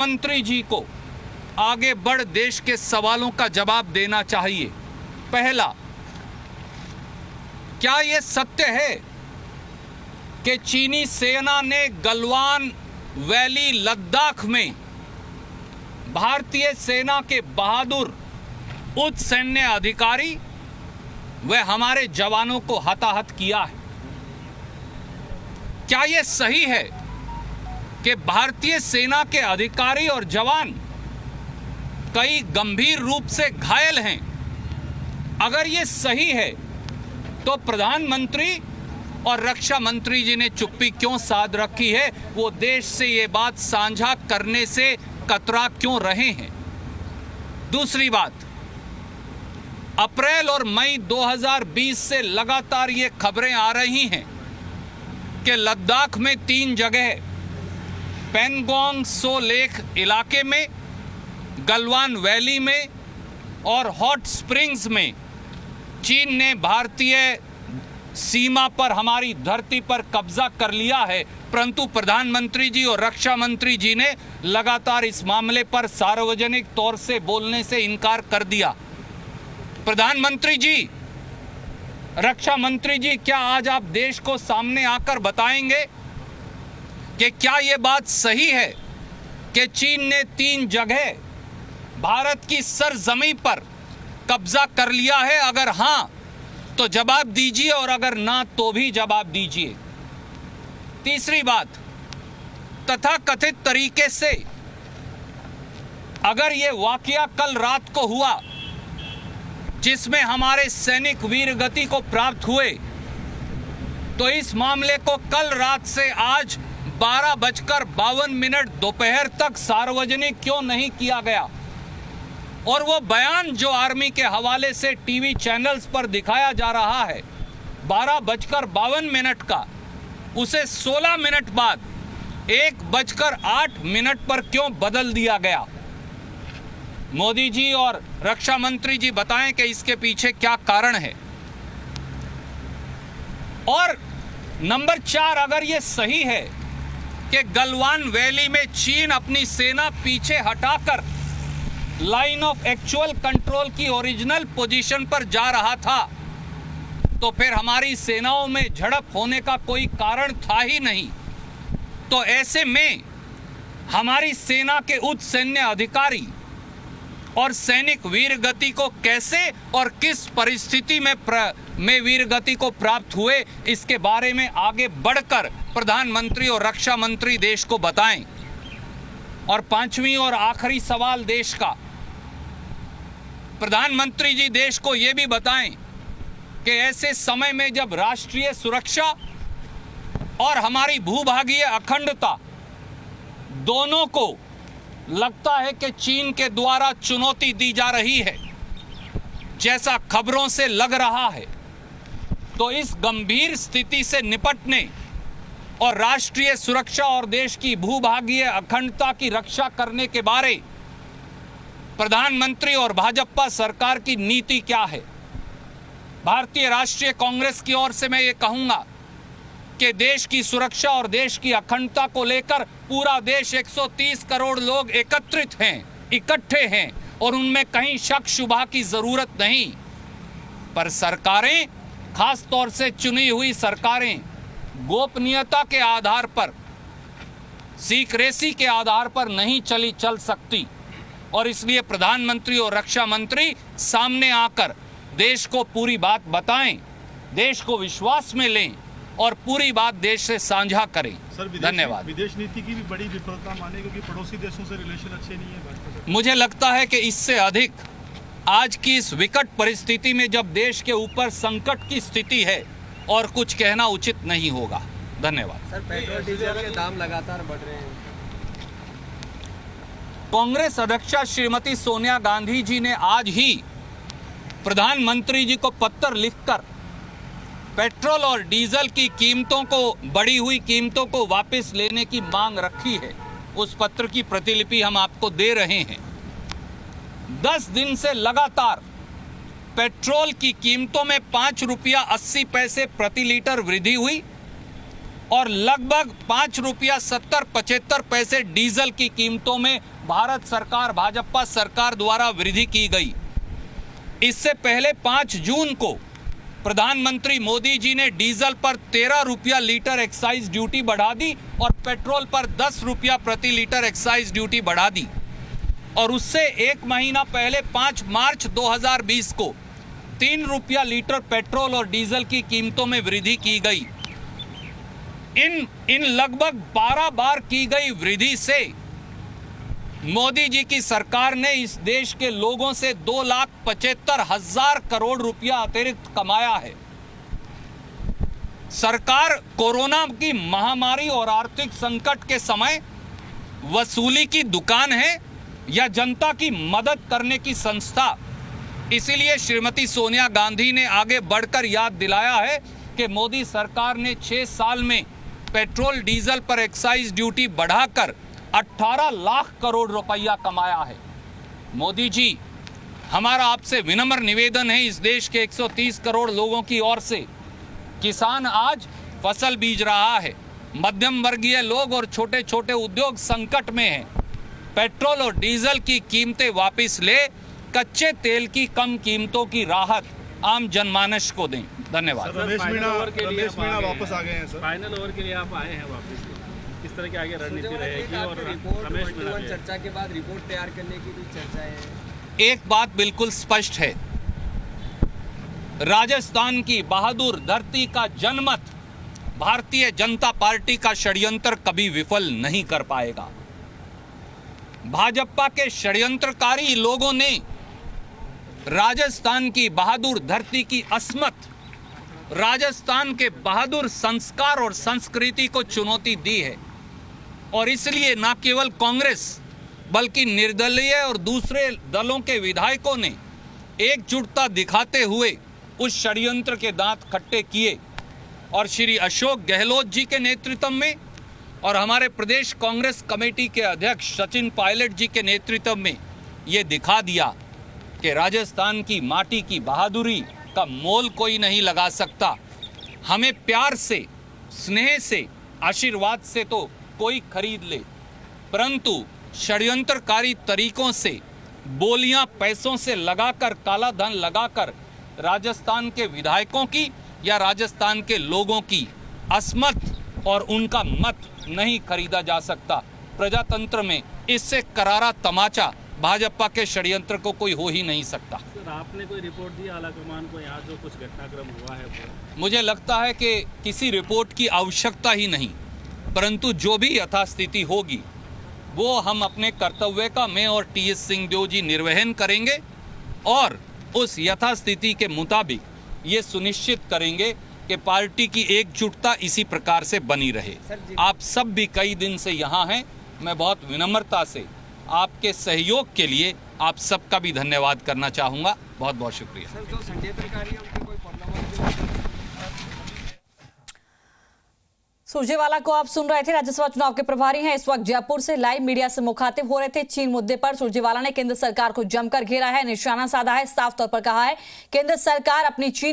मंत्री जी को आगे बढ़ देश के सवालों का जवाब देना चाहिए। पहला, क्या यह सत्य है कि चीनी सेना ने गलवान वैली लद्दाख में भारतीय सेना के बहादुर उच्च सैन्य अधिकारी व हमारे जवानों को हताहत किया है? क्या यह सही है कि भारतीय सेना के अधिकारी और जवान कई गंभीर रूप से घायल हैं? अगर ये सही है तो प्रधानमंत्री और रक्षा मंत्री जी ने चुप्पी क्यों साध रखी है? वो देश से ये बात साझा करने से कतरा क्यों रहे हैं? दूसरी बात, अप्रैल और मई 2020 से लगातार ये खबरें आ रही हैं कि लद्दाख में 3 जगह, पेंगोंग सो लेक इलाके में, गलवान वैली में और हॉट स्प्रिंग्स में चीन ने भारतीय सीमा पर, हमारी धरती पर कब्जा कर लिया है। परंतु प्रधानमंत्री जी और रक्षा मंत्री जी ने लगातार इस मामले पर सार्वजनिक तौर से बोलने से इनकार कर दिया। प्रधानमंत्री जी, रक्षा मंत्री जी, क्या आज आप देश को सामने आकर बताएंगे कि क्या यह बात सही है कि चीन ने 3 जगह भारत की सरजमी पर कब्जा कर लिया है? अगर हां तो जवाब दीजिए और अगर ना तो भी जवाब दीजिए। तीसरी बात, तथाकथित तरीके से अगर यह वाकया कल रात को हुआ जिसमें हमारे सैनिक वीरगति को प्राप्त हुए, तो इस मामले को कल रात से आज 12:52 दोपहर तक सार्वजनिक क्यों नहीं किया गया? और वो बयान जो आर्मी के हवाले से टीवी चैनल्स पर दिखाया जा रहा है 12:52 का, उसे 16 मिनट बाद 1:08 पर क्यों बदल दिया गया? मोदी जी और रक्षा मंत्री जी बताएं कि इसके पीछे क्या कारण है। और नंबर 4, अगर ये सही है कि गलवान वैली में चीन अपनी सेना पीछे हटाकर लाइन ऑफ एक्चुअल कंट्रोल की ओरिजिनल पोजीशन पर जा रहा था, तो फिर हमारी सेनाओं में झड़प होने का कोई कारण था ही नहीं। तो ऐसे में हमारी सेना के उच्च सैन्य अधिकारी और सैनिक वीरगति को कैसे और किस परिस्थिति में वीरगति को प्राप्त हुए, इसके बारे में आगे बढ़कर प्रधानमंत्री और रक्षा मंत्री देश को बताएं। और 5वीं और आखिरी सवाल देश का, प्रधानमंत्री जी देश को यह भी बताएं कि ऐसे समय में जब राष्ट्रीय सुरक्षा और हमारी भूभागीय अखंडता दोनों को लगता है कि चीन के द्वारा चुनौती दी जा रही है, जैसा खबरों से लग रहा है, तो इस गंभीर स्थिति से निपटने और राष्ट्रीय सुरक्षा और देश की भूभागीय अखंडता की रक्षा करने के बारे प्रधानमंत्री और भाजपा सरकार की नीति क्या है? भारतीय राष्ट्रीय कांग्रेस की ओर से मैं ये कहूंगा कि देश की सुरक्षा और देश की अखंडता को लेकर पूरा देश 130 करोड़ लोग एकत्रित हैं, इकट्ठे हैं, और उनमें कहीं शक शुबा की जरूरत नहीं। पर सरकारें, खास तौर से चुनी हुई सरकारें, गोपनीयता के आधार पर, सीक्रेसी के आधार पर नहीं चल सकती। और इसलिए प्रधानमंत्री और रक्षा मंत्री सामने आकर देश को पूरी बात बताएं, देश को विश्वास में लें और पूरी बात देश से साझा करें। धन्यवाद। विदेश नीति की भी बड़ी विफलता माने, क्योंकि पड़ोसी देशों से रिलेशन अच्छे नहीं है। मुझे लगता है कि इससे अधिक आज की इस विकट परिस्थिति में जब देश के ऊपर संकट की स्थिति है, और कुछ कहना उचित नहीं होगा। धन्यवाद। सर, पेट्रोल डीजल के दाम लगातार बढ़ रहे हैं। कांग्रेस अध्यक्षा श्रीमती सोनिया गांधी जी ने आज ही प्रधानमंत्री जी को पत्र लिखकर पेट्रोल और डीजल की कीमतों को, बढ़ी हुई कीमतों को वापस लेने की मांग रखी है। उस पत्र की प्रतिलिपि हम आपको दे रहे हैं। 10 दिन से लगातार पेट्रोल की कीमतों में 5 रुपया 80 पैसे प्रति लीटर वृद्धि हुई और लगभग 5 रुपया 70-75 पैसे डीजल की कीमतों में भारत सरकार भाजपा सरकार द्वारा वृद्धि की गई। इससे पहले 5 जून को प्रधानमंत्री मोदी जी ने डीजल पर 13 रुपया लीटर एक्साइज ड्यूटी बढ़ा दी और पेट्रोल पर 10 रुपया प्रति लीटर एक्साइज ड्यूटी बढ़ा दी। और उससे एक महीना पहले 5 मार्च 2020 को 3 रुपया लीटर पेट्रोल और डीजल की कीमतों में वृद्धि की गई। इन लगभग 12 बार की गई वृद्धि से मोदी जी की सरकार ने इस देश के लोगों से 2,75,000 करोड़ रुपया अतिरिक्त कमाया है। सरकार कोरोना की महामारी और आर्थिक संकट के समय वसूली की दुकान है या जनता की मदद करने की संस्था? इसीलिए श्रीमती सोनिया गांधी ने आगे बढ़कर याद दिलाया है कि मोदी सरकार ने 6 साल में पेट्रोल डीजल पर एक्साइज ड्यूटी बढ़ाकर 18 लाख करोड़ रुपया कमाया है। मोदी जी, हमारा आपसे विनम्र निवेदन है, इस देश के 130 करोड़ लोगों की ओर से, किसान आज फसल बीज रहा है, मध्यम वर्गीय लोग और छोटे छोटे उद्योग संकट में हैं। पेट्रोल और डीजल की कीमतें वापस ले, कच्चे तेल की कम कीमतों की राहत आम जनमानस को दें। धन्यवाद। रमेश मीणा वापस आ गए हैं सर। फाइनल ओवर के लिए आप आए हैं वापस, किस तरह की आगे रणनीति रहेगी? और रमेश मीणा भी चर्चा के बाद रिपोर्ट तैयार करने की भी चर्चा है। एक बात बिल्कुल स्पष्ट है, राजस्थान की बहादुर धरती का जनमत भारतीय जनता पार्टी का षड्यंत्र कभी विफल नहीं कर पाएगा। भाजपा के षड्यंत्रकारी लोगों ने राजस्थान की बहादुर धरती की अस्मत, राजस्थान के बहादुर संस्कार और संस्कृति को चुनौती दी है। और इसलिए न केवल कांग्रेस बल्कि निर्दलीय और दूसरे दलों के विधायकों ने एकजुटता दिखाते हुए उस षड्यंत्र के दांत खट्टे किए और श्री अशोक गहलोत जी के नेतृत्व में और हमारे प्रदेश कांग्रेस कमेटी के अध्यक्ष सचिन पायलट जी के नेतृत्व में ये दिखा दिया कि राजस्थान की माटी की बहादुरी का मोल कोई नहीं लगा सकता। हमें प्यार से, स्नेह से, आशीर्वाद से तो कोई खरीद ले, परंतु षड्यंत्रकारी तरीकों से, बोलियां पैसों से लगाकर, काला धन लगाकर राजस्थान के विधायकों की या राजस्थान के लोगों की अस्मत और उनका मत नहीं खरीदा जा सकता। प्रजातंत्र में इससे करारा तमाचा भाजपा के षड्यंत्र को कोई हो ही नहीं सकता। सर, आपने कोई रिपोर्ट दी आलाकमान को, यहाँ जो कुछ घटनाक्रम हुआ है? मुझे लगता है कि किसी रिपोर्ट की आवश्यकता ही नहीं, परंतु जो भी यथास्थिति होगी वो हम अपने कर्तव्य का मैं और टी.एस. सिंहदेव जी निर्वहन करेंगे और उस यथास्थिति के मुताबिक ये सुनिश्चित करेंगे कि पार्टी की एकजुटता इसी प्रकार से बनी रहे। आप सब भी कई दिन से यहाँ हैं, मैं बहुत विनम्रता से आपके सहयोग के लिए आप सबका भी धन्यवाद करना चाहूँगा। बहुत बहुत शुक्रिया। सर, जो षड्यंत्रकारी है उनके कोई प्रॉब्लम? सुरजेवाला को आप सुन रहे थे, राज्यसभा चुनाव के प्रभारी हैं, इस वक्त जयपुर से लाइव मीडिया से मुखातिब हो रहे थे। चीन मुद्दे पर सुरजेवाला ने केंद्र सरकार को जमकर घेरा है, निशाना साधा है, साफ तौर पर कहा है केंद्र सरकार अपनी चीन